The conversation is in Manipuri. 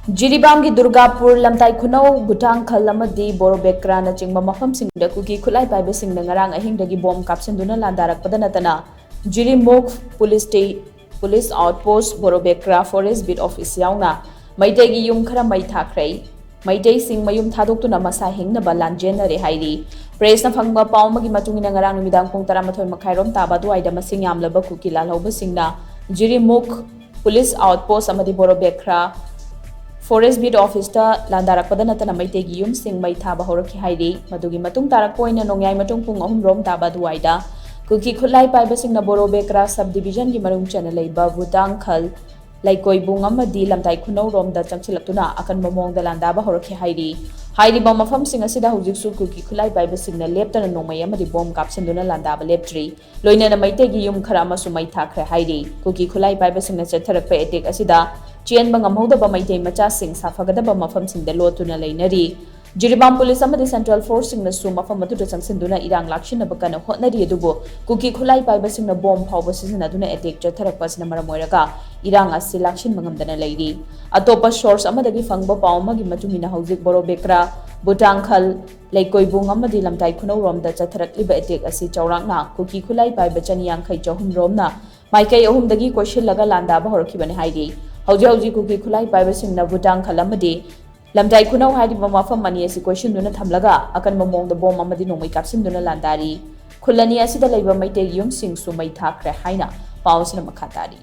JIRIBAM की दुर्गापुर लमताई खुनौ भूटांगखल अमदी बोरोबेक्रा नचिंगबा मफमसिंगदा कुकी खुलाई पाइबसिंगदा ngarang ahingdagi bom kapshinduna landarakpada natana JIRI MUKH police outpost borobekra forest bit office yauna Meitei gi yum Khara Mei Thakhre Meitei Shing Mayum Thadoktuna Masha Hingnaba Lanjennare HAIRI press na phangba paumagi matungina ngarang numidang pung 13 makhairom taba duaida masing yamlaba kuki lalhobasingna JIRI MUKH police outpost amadi borobekra forest bit office ta landarakpada natana Meitei gi yum Shing Mai thaba horaki HAIRI madugi matung tarakpoina nongyai matung pung 3 rom taba duaida kuki KHUTLAI paibasingna borobekra subdivision gi marung chana leiba BHUTANGKHAL laikoibung amadi lamtai KHUNOU romda changchilaktuna akan momongda landaba horaki HAIRI ba mafam sing asida hujiksu kuki KHUTLAI paibasingna leptana nongmai amadi bom kapsinduna landaba leptri loinana Meitei gi yum Khara masu Mei Thakhre HAIRI kuki KHUTLAI paibasingna chatharakpa attack asida chen bangamhodaba Meitei macha sing safagadaba mafam singda lotuna leinari JIRIBAM police amadi central force singna su mafam adu changsinduna irang lakshinaba kana hotnari adubo kuki KHUTLAI paibasingna bom phawba sisinaduna attack chatharakpa sina maramoiraga irang asi lakshin mangamdana leiri atopa source amadagi fangba pawmagi matungina hojik borobekra BHUTANGKHAL laikoibung amadi lamtai KHUNOU romda chatharakliba attack asi chawrangna kuki KHUTLAI paiba chaniyankhai chahum romna maikai ahumdagi question-laga landaba horakibane HAIRI hauji kuki KHUTLAI paibasingna BHUTANGKHAL amadi lamtai KHUNOU haidiba mafam mani asi question-duna thamlaga akan momongda bom amadi nongmai kapsinduna landari khulani asida leiba Meitei gi yum Shing Mayum Thadoktuna haina pawsina makhatari